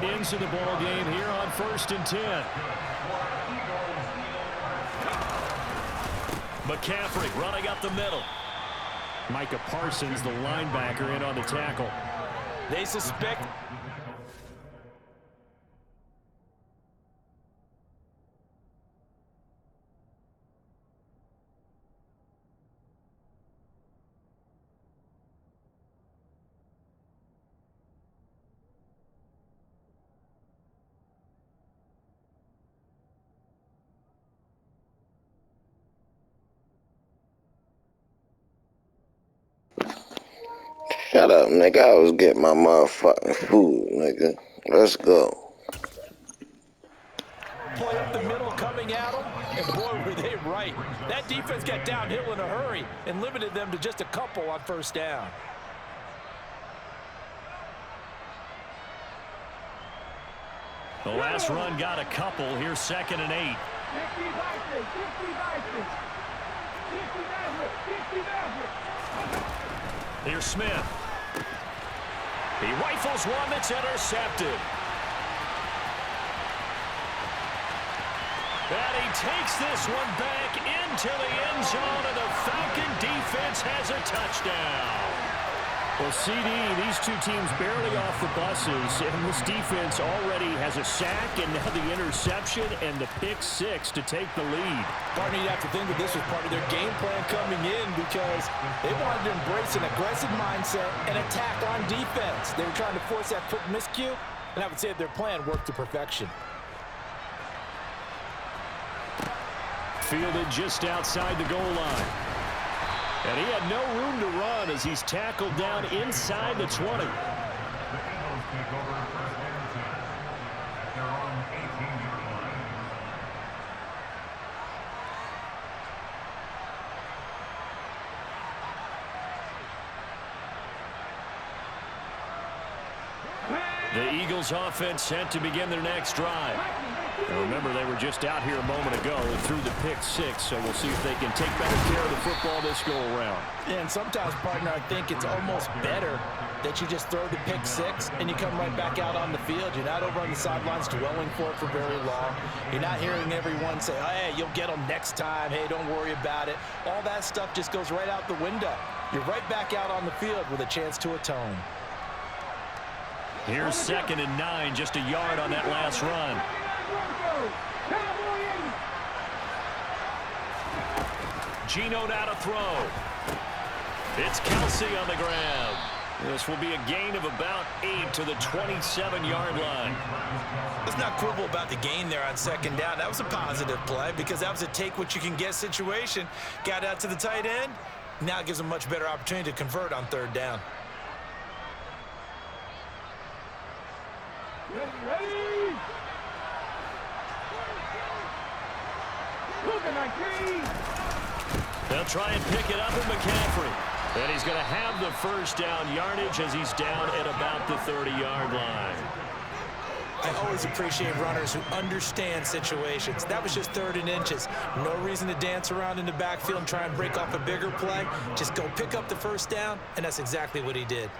tight ends in the ball game here on 1st and 10. McCaffrey running up the middle. Micah Parsons, the linebacker, in on the tackle. They suspect. Shut up, nigga. I was getting my motherfucking food, nigga. Let's go. Play up the middle coming at them, and boy, were they right. That defense got downhill in a hurry and limited them to just a couple on 1st down. The last run got a couple. Here's 2nd and 8. Here's Smith. He rifles one that's intercepted. And he takes this one back into the end zone, and the Falcon defense has a touchdown. Well, CD, these two teams barely off the buses, and this defense already has a sack and now the interception and the pick-6 to take the lead. Partner, you have to think that this was part of their game plan coming in because they wanted to embrace an aggressive mindset and attack on defense. They were trying to force that quick miscue, and I would say that their plan worked to perfection. Fielded just outside the goal line. And he had no room to run as he's tackled down inside the 20. The Eagles offense set to begin their next drive. And remember, they were just out here a moment ago through the pick-6, so we'll see if they can take better care of the football this go-around. And sometimes, partner, I think it's almost better that you just throw the pick-6 and you come right back out on the field. You're not over on the sidelines dwelling for it for very long. You're not hearing everyone say, oh, hey, you'll get them next time. Hey, don't worry about it. All that stuff just goes right out the window. You're right back out on the field with a chance to atone. Here's 2nd and 9, just a yard on that last run. Geno now to throw. It's Kelsey on the ground. This will be a gain of about 8 to the 27-yard line. Let's not quibble about the gain there on 2nd down. That was a positive play because that was a take-what-you-can-get situation. Got out to the tight end. Now it gives them a much better opportunity to convert on 3rd down. Ready? They'll try and pick it up with McCaffrey. And he's going to have the 1st down yardage as he's down at about the 30-yard line. I always appreciate runners who understand situations. That was just 3rd and inches. No reason to dance around in the backfield and try and break off a bigger play. Just go pick up the 1st down, and that's exactly what he did.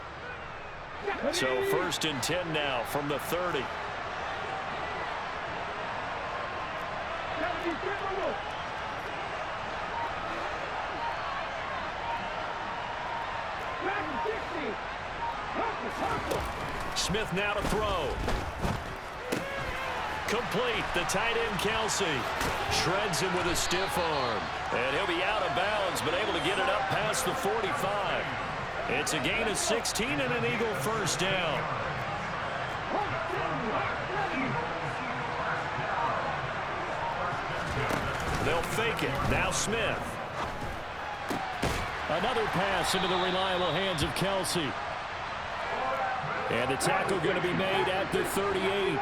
So 1st and 10 now from the 30. Smith now to throw. Complete. The tight end, Kelsey. Shreds him with a stiff arm. And he'll be out of bounds, but able to get it up past the 45. It's a gain of 16 and an Eagle 1st down. They'll fake it. Now Smith. Another pass into the reliable hands of Kelsey. And the tackle going to be made at the 38.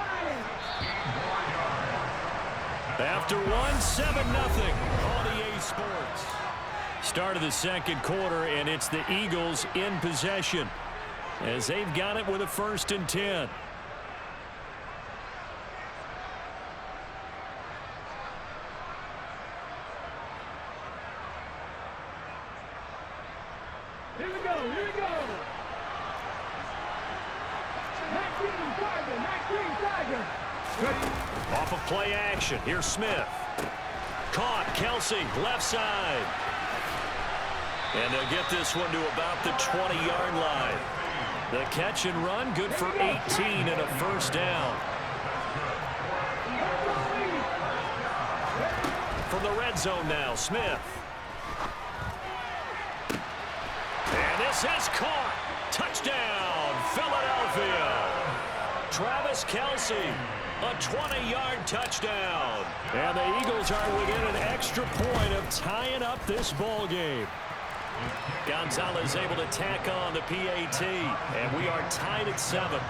After 7-0 on EA Sports. Start of the 2nd quarter, and it's the Eagles in possession as they've got it with a 1st and 10. Here we go. 19, off of play action. Here's Smith. Caught. Kelsey, left side. And they'll get this one to about the 20-yard line. The catch and run, good for 18 and a first down. From the red zone now, Smith. And this is caught. Touchdown, Philadelphia. Travis Kelsey, a 20-yard touchdown. And the Eagles are within an extra point of tying up this ball game. Gonzalez able to tack on the PAT, and we are tied at 7.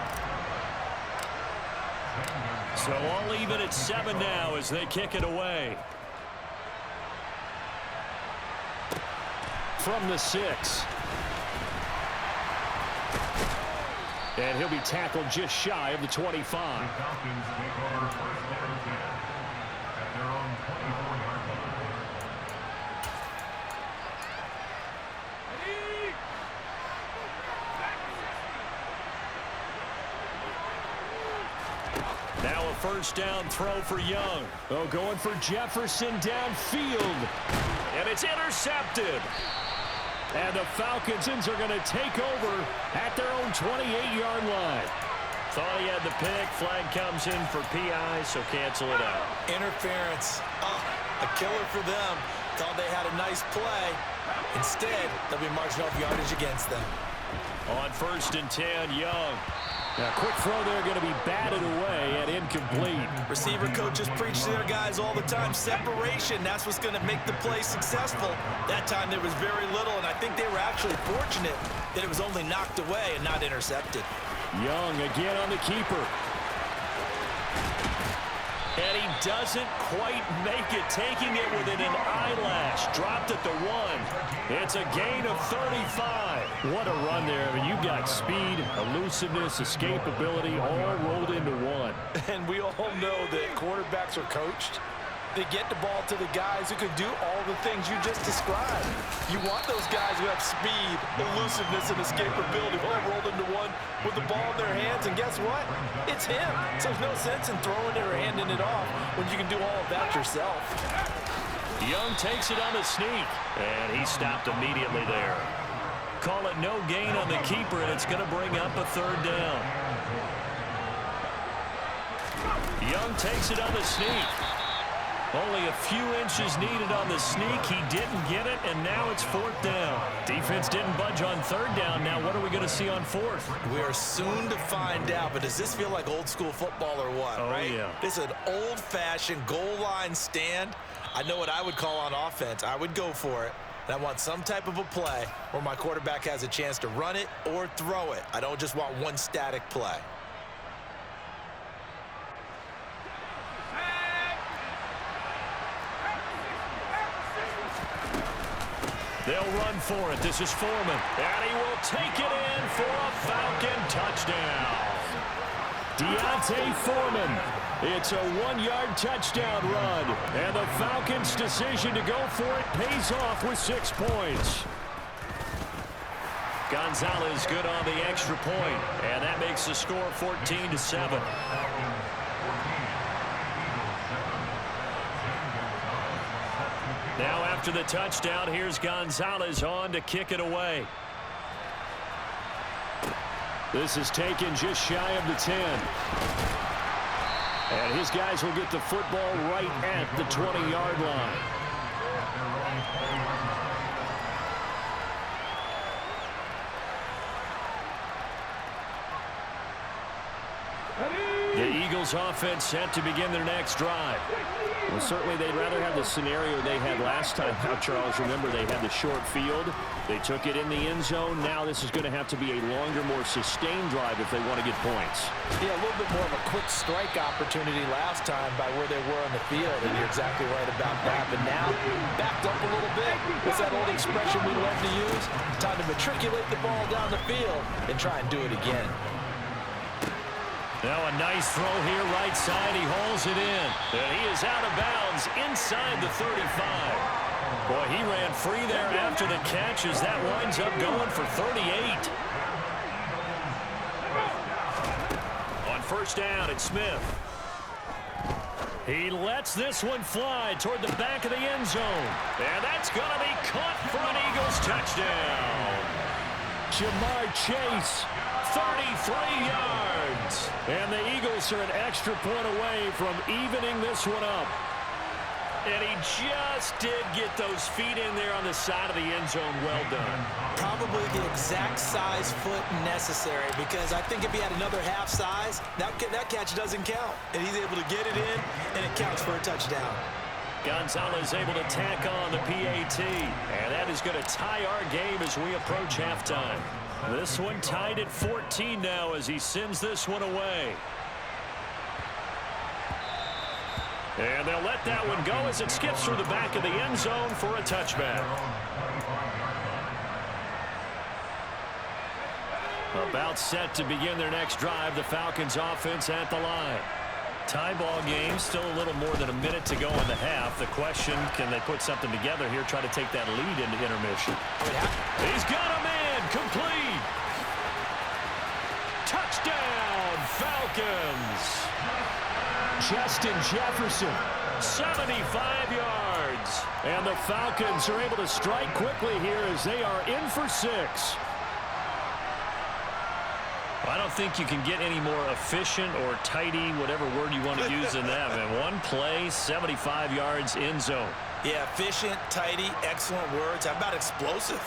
So all even at 7 now as they kick it away. From the 6. And he'll be tackled just shy of the 25. Now a first down throw for Young. Oh, going for Jefferson downfield. And it's intercepted. And the Falcons are going to take over at their own 28-yard line. Thought he had the pick. Flag comes in for PI, so cancel it out. Interference. A killer for them. Thought they had a nice play. Instead, they'll be marching off yardage against them. On 1st and 10, Young. Now, quick throw there, going to be batted away and incomplete. Receiver coaches preach to their guys all the time. Separation, that's what's going to make the play successful. That time there was very little, and I think they were actually fortunate that it was only knocked away and not intercepted. Young again on the keeper. And he doesn't quite make it, taking it within an eyelash. Dropped at the 1. It's a gain of 35. What a run there. I mean, you've got speed, elusiveness, escapability, all rolled into one. And we all know that quarterbacks are coached. They get the ball to the guys who can do all the things you just described. You want those guys who have speed, elusiveness, and escapability all rolled into one with the ball in their hands, and guess what? It's him. So there's no sense in throwing it or handing it off when you can do all of that yourself. Young takes it on the sneak, and he stopped immediately there. Call it no gain on the keeper, and it's going to bring up a 3rd down. Young takes it on the sneak. Only a few inches needed on the sneak. He didn't get it, and now it's 4th down. Defense didn't budge on 3rd down. Now what are we going to see on 4th? We are soon to find out, but does this feel like old school football or what, right? Yeah. This is an old-fashioned goal line stand. I know what I would call on offense. I would go for it. And I want some type of a play where my quarterback has a chance to run it or throw it. I don't just want one static play. They'll run for it. This is Foreman. And he will take it in for a Falcon touchdown. Deontay Foreman. It's a 1-yard touchdown run. And the Falcons' decision to go for it pays off with 6 points. Gonzalez good on the extra point. And that makes the score 14-7. Now after the touchdown, here's Gonzalez on to kick it away. This is taken just shy of the 10. And his guys will get the football right at the 20-yard line. The Eagles offense set to begin their next drive. Well, certainly they'd rather have the scenario they had last time. Now, Charles, remember they had the short field. They took it in the end zone. Now this is going to have to be a longer, more sustained drive if they want to get points. Yeah, a little bit more of a quick strike opportunity last time by where they were on the field, and you're exactly right about that. But now, backed up a little bit. What's that old expression we love to use? Time to matriculate the ball down the field and try and do it again. Now a nice throw here, right side. He hauls it in. And he is out of bounds inside the 35. Boy, he ran free there after the catch as that winds up going for 38. On 1st down, it's Smith. He lets this one fly toward the back of the end zone. And that's going to be caught for an Eagles touchdown. Jamar Chase, 33 yards. And the Eagles are an extra point away from evening this one up. And he just did get those feet in there on the side of the end zone. Well done. Probably the exact size foot necessary, because I think if he had another half size, that catch doesn't count. And he's able to get it in, and it counts for a touchdown. Gonzalez able to tack on the PAT. And that is going to tie our game as we approach halftime. This one tied at 14 now as he sends this one away. And they'll let that one go as it skips through the back of the end zone for a touchback. About set to begin their next drive, the Falcons offense at the line. Tie ball game, still a little more than a minute to go in the half. The question, can they put something together here, try to take that lead into intermission? He's got a man, complete. Touchdown, Falcons. Justin Jefferson, 75 yards. And the Falcons are able to strike quickly here as they are in for 6. I don't think you can get any more efficient or tidy, whatever word you want to use in that. And one play, 75 yards in zone. Yeah, efficient, tidy, excellent words. How about explosive?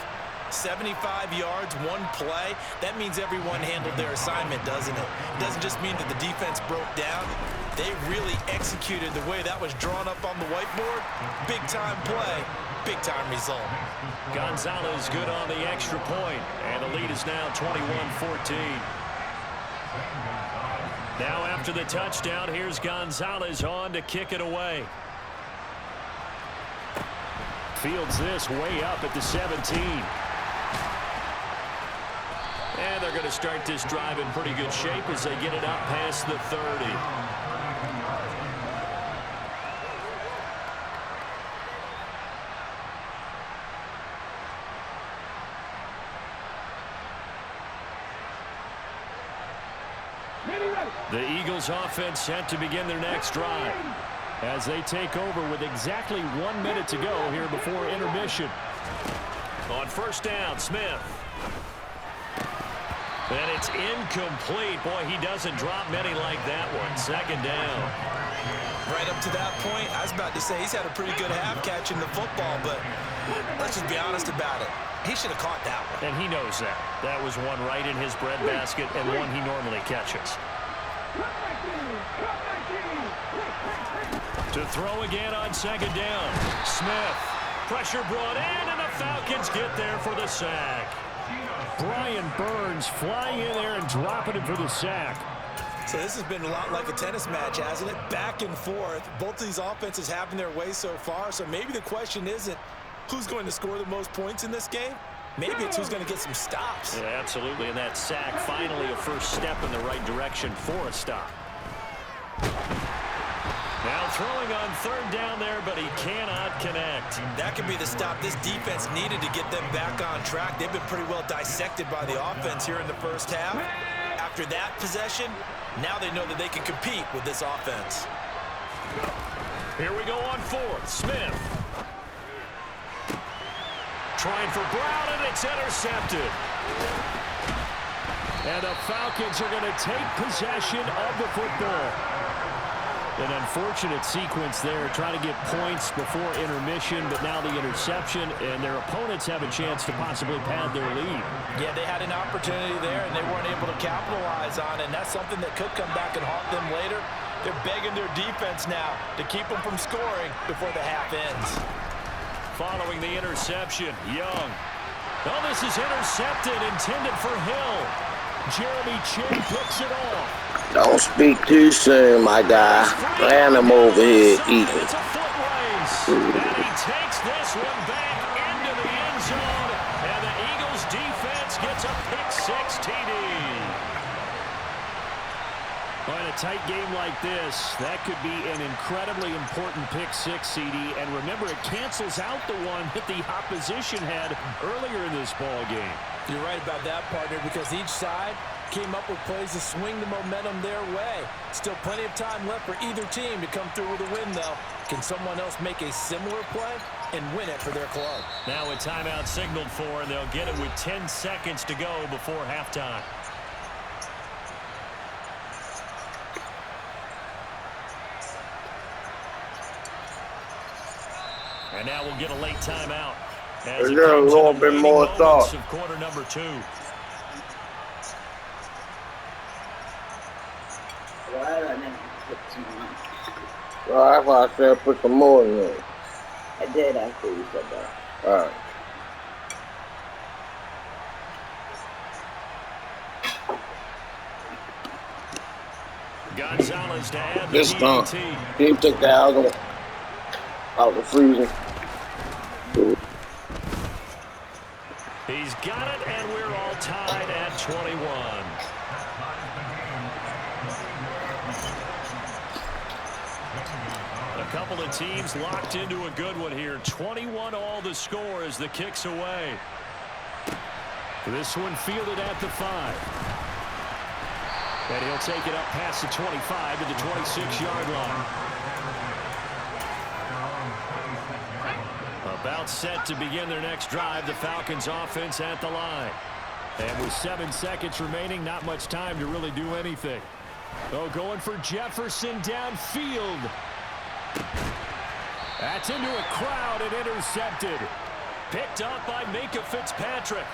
75 yards, one play. That means everyone handled their assignment, doesn't it? It doesn't just mean that the defense broke down. They really executed the way that was drawn up on the whiteboard. Big-time play, big-time result. Gonzalez good on the extra point, and the lead is now 21-14. Now after the touchdown, here's Gonzalez on to kick it away. Fields this way up at the 17. And they're going to start this drive in pretty good shape as they get it up past the 30. The Eagles offense set to begin their next drive as they take over with exactly 1 minute to go here before intermission. On first down, Smith. And it's incomplete. Boy, he doesn't drop many like that one. Second down. Right up to that point, I was about to say he's had a pretty good half catching the football, but let's just be honest about it. He should have caught that one. And he knows that. That was one right in his breadbasket and one he normally catches. To throw again on second down. Smith. Pressure brought in, and the Falcons get there for the sack. Brian Burns flying in there and dropping it for the sack. So this has been a lot like a tennis match, hasn't it? Back and forth. Both of these offenses having their way so far. So maybe the question isn't who's going to score the most points in this game. Maybe it's who's going to get some stops. Yeah, absolutely. And that sack, finally a first step in the right direction for a stop. Now throwing on third down there, but he cannot connect. That could be the stop this defense needed to get them back on track. They've been pretty well dissected by the offense here in the first half. After that possession, now they know that they can compete with this offense. Here we go on fourth. Smith. Trying for Brown, and it's intercepted. And the Falcons are going to take possession of the football. An unfortunate sequence there, trying to get points before intermission, but now the interception, and their opponents have a chance to possibly pad their lead. Yeah, they had an opportunity there, and they weren't able to capitalize on it, and that's something that could come back and haunt them later. They're begging their defense now to keep them from scoring before the half ends. Following the interception, Young. Oh, this is intercepted, intended for Hill. Jeremy Chin picks it off. Don't speak too soon, my guy. Land him over here eating. It's a foot race. And he takes this one back into the end zone. And the Eagles defense gets a pick-6 TD. Well, in a tight game like this, that could be an incredibly important pick-6, CD. And remember, it cancels out the one that the opposition had earlier in this ball game. You're right about that, partner, because each side Came up with plays to swing the momentum their way. Still plenty of time left for either team to come through with a win, though. Can someone else make a similar play and win it for their club? Now a timeout signaled for, and they'll get it with 10 seconds to go before halftime. And now we'll get a late timeout. As it a little bit more thought. Of quarter number 2. Well, that's why I said put some more in there. I did after you said that. All right. Gonzalez to add the This time, PAT. can you take the out the freezer? He's got it, and we're all tied at 21. A couple of teams locked into a good one here. 21 all the score as the kick's away. This one fielded at the 5. And he'll take it up past the 25 to the 26-yard line. About set to begin their next drive, the Falcons offense at the line. And with 7 seconds remaining, not much time to really do anything. Oh, going for Jefferson downfield. That's into a crowd and intercepted. Picked up by Minka Fitzpatrick.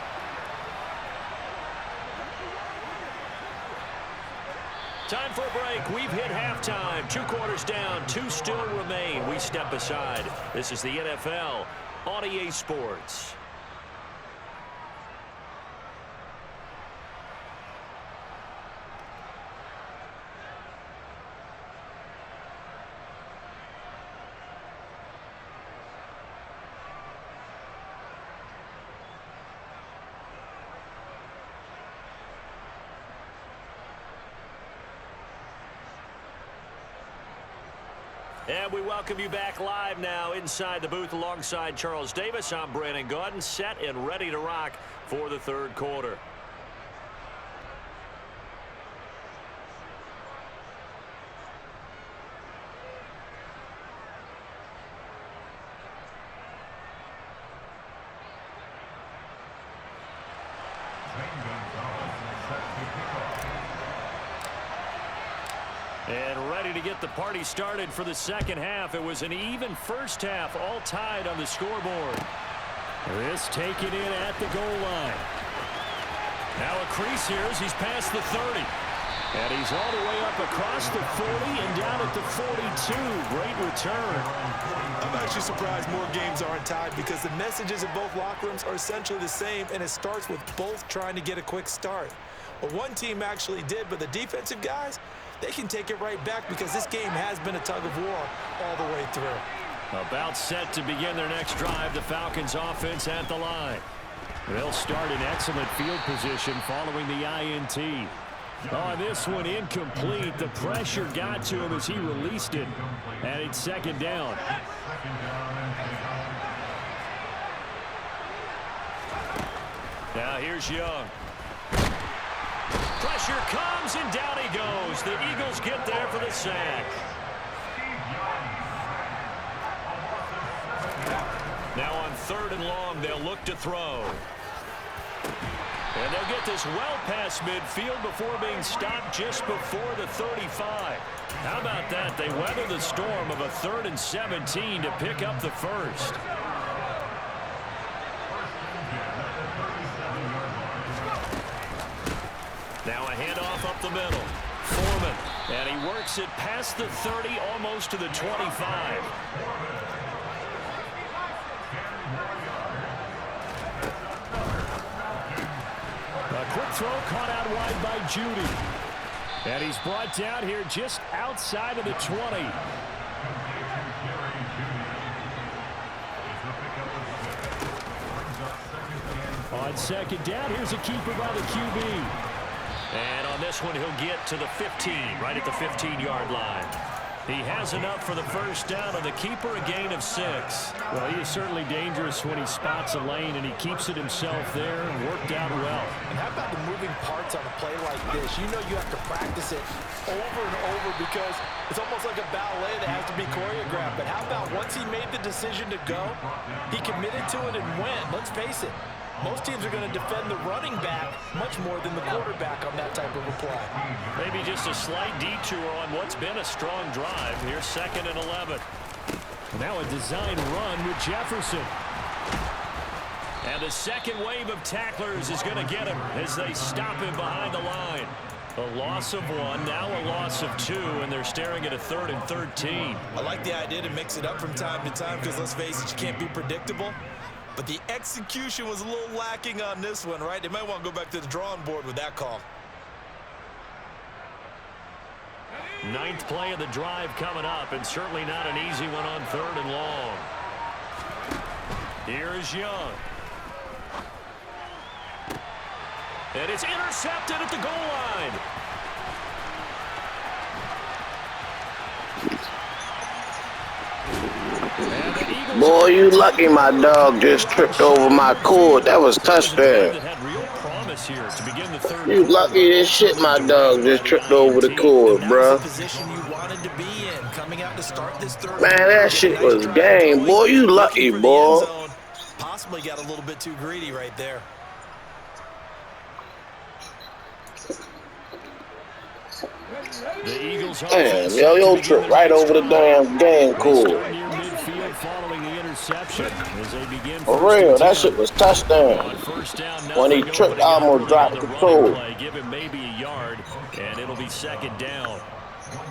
Time for a break. We've hit halftime. 2 quarters down. 2 still remain. We step aside. This is the NFL on EA Sports. And we welcome you back live now inside the booth alongside Charles Davis. I'm Brandon Gaudin, set and ready to rock for the 3rd quarter. And ready to get the party started for the second half. It was an even first half, all tied on the scoreboard. This taken in at the goal line. Now a crease here as he's past the 30. And he's all the way up across the 40 and down at the 42. Great return. I'm actually surprised more games aren't tied because the messages in both locker rooms are essentially the same, and it starts with both trying to get a quick start. Well, one team actually did, but the defensive guys, they can take it right back because this game has been a tug of war all the way through. About set to begin their next drive, the Falcons offense at the line. They'll start in excellent field position following the INT. On this one, incomplete. The pressure got to him as he released it. And it's 2nd down. Now here's Young. Pressure comes, and down he goes. The Eagles get there for the sack. Now on 3rd and long, they'll look to throw. And they'll get this well past midfield before being stopped just before the 35. How about that? They weather the storm of a 3rd and 17 to pick up the first. Now a handoff up the middle. Foreman. And he works it past the 30, almost to the 25. A quick throw caught out wide by Judy. And he's brought down here just outside of the 20. On 2nd down, here's a keeper by the QB. And on this one, he'll get to the 15, right at the 15-yard line. He has enough for the first down, and the keeper a gain of 6. Well, he is certainly dangerous when he spots a lane, and he keeps it himself there and worked out well. And how about the moving parts on a play like this? You know you have to practice it over and over because it's almost like a ballet that has to be choreographed. But how about once he made the decision to go, he committed to it and went. Let's face it. Most teams are going to defend the running back much more than the quarterback on that type of a play. Maybe just a slight detour on what's been a strong drive. Here's 2nd and 11. Now a design run with Jefferson. And the second wave of tacklers is going to get him as they stop him behind the line. A loss of 1, now a loss of 2, and they're staring at a 3rd and 13. I like the idea to mix it up from time to time because, let's face it, you can't be predictable. But the execution was a little lacking on this one, right? They might want to go back to the drawing board with that call. 9th play of the drive coming up, and certainly not an easy one on 3rd and long. Here is Young. And it's intercepted at the goal line. Boy, you lucky my dog just tripped over my cord. That was touchdown. You lucky as shit my dog just tripped over the cord, bro. Man, that shit was game. Boy, you lucky, boy. Possibly got a little bit too greedy right there. Damn, yo, your trip right over the damn game cord. For real, that shit was touchdown. When he tripped, I almost dropped control. Give him maybe a yard, and it'll be 2nd down.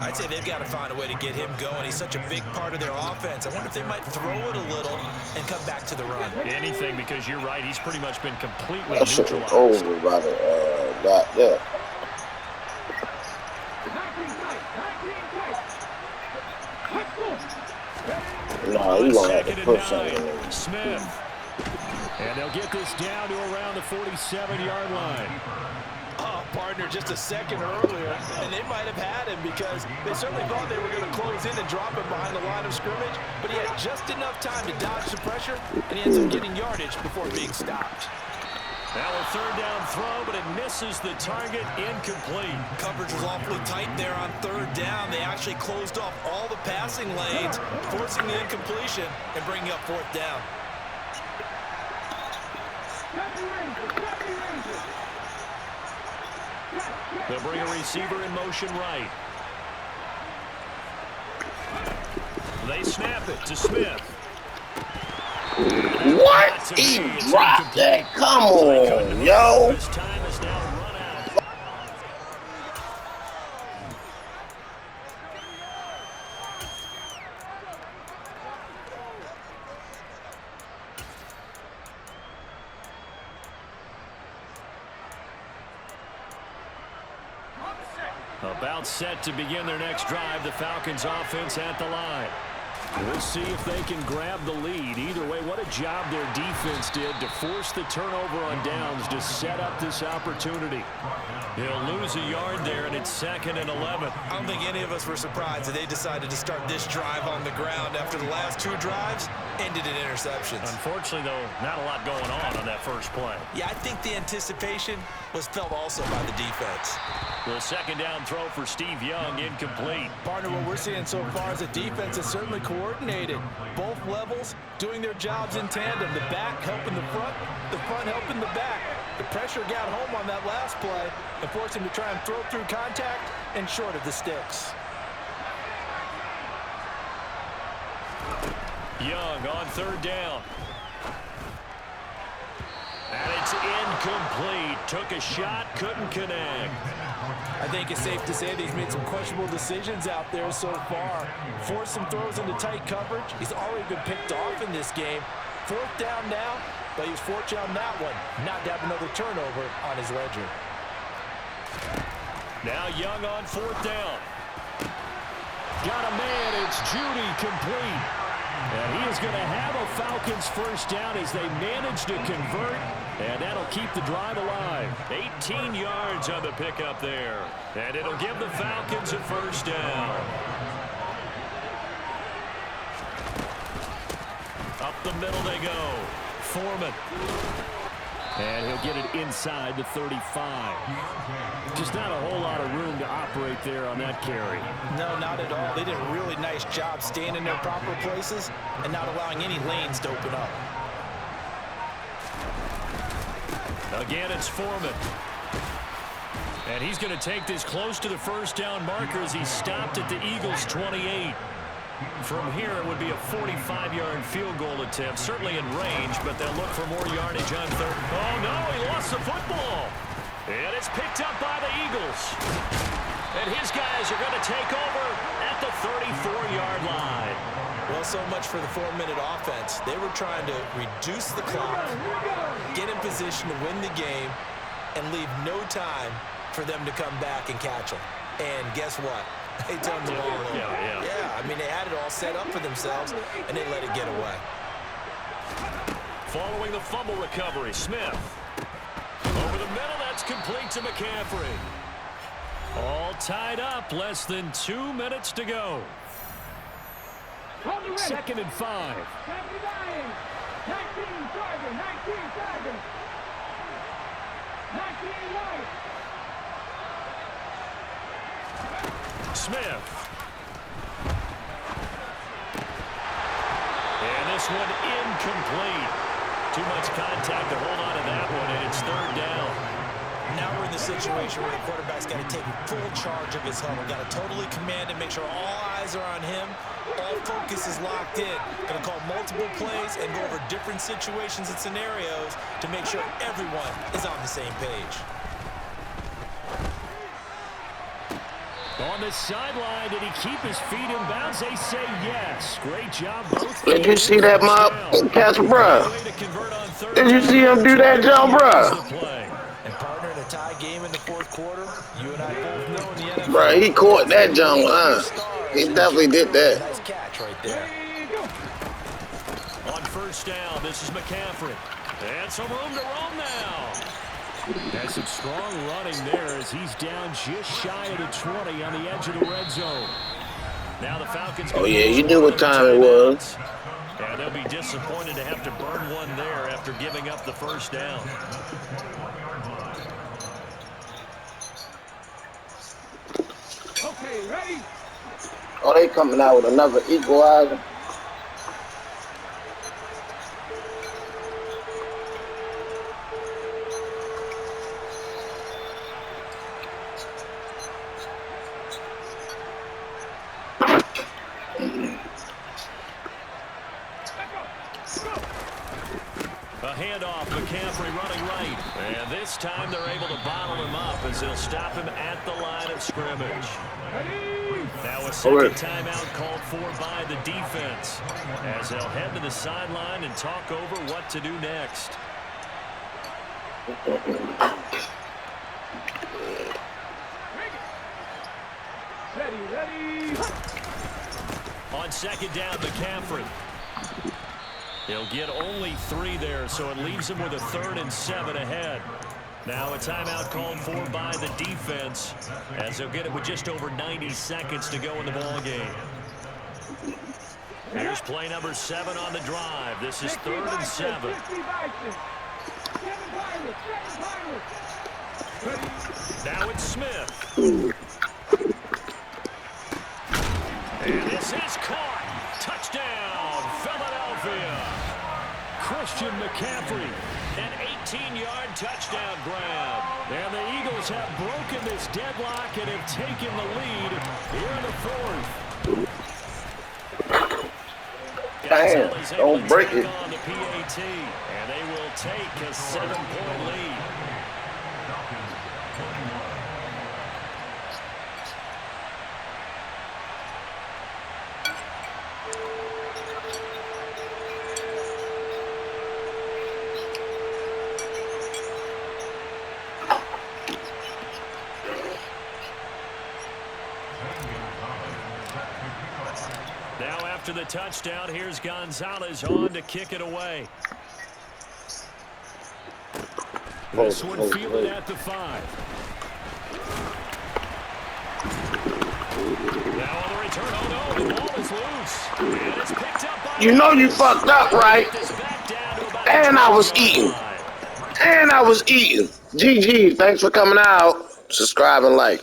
I'd say they've got to find a way to get him going. He's such a big part of their offense. I wonder if they might throw it a little and come back to the run. Anything, because you're right. He's pretty much been completely that shit neutralized. Was over by the dot there. No, you gonna have to put something in. Smith. And they'll get this down to around the 47-yard line. Oh, partner, just a second earlier, and they might have had him because they certainly thought they were going to close in and drop him behind the line of scrimmage, but he had just enough time to dodge the pressure, and he ends up getting yardage before being stopped. Now a 3rd down throw, but it misses the target, incomplete. Coverage was awfully tight there on 3rd down. They actually closed off all the passing lanes, forcing the incompletion and bringing up 4th down. They'll bring a receiver in motion right. They snap it to Smith. What? He dropped that. Come on, yo. This time is now run out. About set to begin their next drive. The Falcons offense at the line. We'll see if they can grab the lead. Either way, what a job their defense did to force the turnover on downs to set up this opportunity. They'll lose a yard there, and it's 2nd and 11. I don't think any of us were surprised that they decided to start this drive on the ground after the last 2 drives ended in interceptions. Unfortunately, though, not a lot going on that first play. Yeah, I think the anticipation was felt also by the defense. The 2nd down throw for Steve Young, incomplete. Partner, what we're seeing so far is the defense is certainly coordinated. Both levels doing their jobs in tandem. The back helping the front helping the back. The pressure got home on that last play and forced him to try and throw through contact and short of the sticks. Young on 3rd down. And it's incomplete. Took a shot, couldn't connect. I think it's safe to say that he's made some questionable decisions out there so far. Forced some throws into tight coverage. He's already been picked off in this game. 4th down now, but he was fortunate on that one not to have another turnover on his ledger. Now Young on 4th down. Got a man. It's Judy, complete. And he is going to have a Falcons 1st down as they manage to convert, and that'll keep the drive alive. 18 yards on the pickup there, and it'll give the Falcons a 1st down. the middle they go. Foreman. And he'll get it inside the 35. Just not a whole lot of room to operate there on that carry. No, not at all. They did a really nice job staying in their proper places and not allowing any lanes to open up. Again, it's Foreman. And he's going to take this close to the first down marker as he stopped at the Eagles' 28. From here, it would be a 45-yard field goal attempt, certainly in range, but they'll look for more yardage on third. Oh, no, he lost the football. And it's picked up by the Eagles. And his guys are going to take over at the 34-yard line. Well, so much for the 4-minute offense. They were trying to reduce the clock, get in position to win the game, and leave no time for them to come back and catch them. And guess what? They turned the ball over. Yeah, I mean, they had it all set up for themselves, and they let it get away. Following the fumble recovery, Smith. Over the middle, that's complete to McCaffrey. All tied up, less than 2 minutes to go. 2nd and 5. 19 seconds. 19 yards. Smith. And this one incomplete. Too much contact to hold on to that one, and it's 3rd down. Now we're in the situation where the quarterback's got to take full charge of his huddle. Got to totally command it, make sure all eyes are on him. All focus is locked in. Going to call multiple plays and go over different situations and scenarios to make sure everyone is on the same page. On the sideline, did he keep his feet in bounds? They say yes. Great job, both. Did you see that, Mob? Catch, bruh. Did you see him do that, John, bruh? And partner, in a tie game in the 4th quarter, you and I both know in the NFL. Bruh, he caught that, John. He definitely did that. Nice catch right there. On 1st down, this is McCaffrey. And some room to roam now. That's some strong running there as he's down just shy of the 20 on the edge of the red zone. Now the Falcons. Oh, yeah, you knew what time it was. And they'll be disappointed to have to burn one there after giving up the 1st down. Okay, ready? Oh, they coming out with another equalizer. A handoff, McCaffrey running right. And this time they're able to bottle him up as they'll stop him at the line of scrimmage. Now a second timeout called for by the defense as they'll head to the sideline and talk over what to do next. Ready. On 2nd down, McCaffrey. He'll get only 3 there, so it leaves him with a 3rd and 7 ahead. Now a timeout called for by the defense as they'll get it with just over 90 seconds to go in the ball game. Here's play number 7 on the drive. This is 3rd and 7. Now it's Smith. And this is caught. Touchdown, Philadelphia. Christian McCaffrey, an 18-yard touchdown grab. And the Eagles have broken this deadlock and have taken the lead here in the 4th. Damn, don't break it. On the PAT, and they will take a 7-point lead. Now after the touchdown, here's Gonzalez on to kick it away. This one fielded at the 5. Now on the return, oh no, the ball is loose. And it's picked up by You know you fucked up, right? this back down to about And I was 20-yard eating. line. And I was eating. GG, thanks for coming out. Subscribe and like.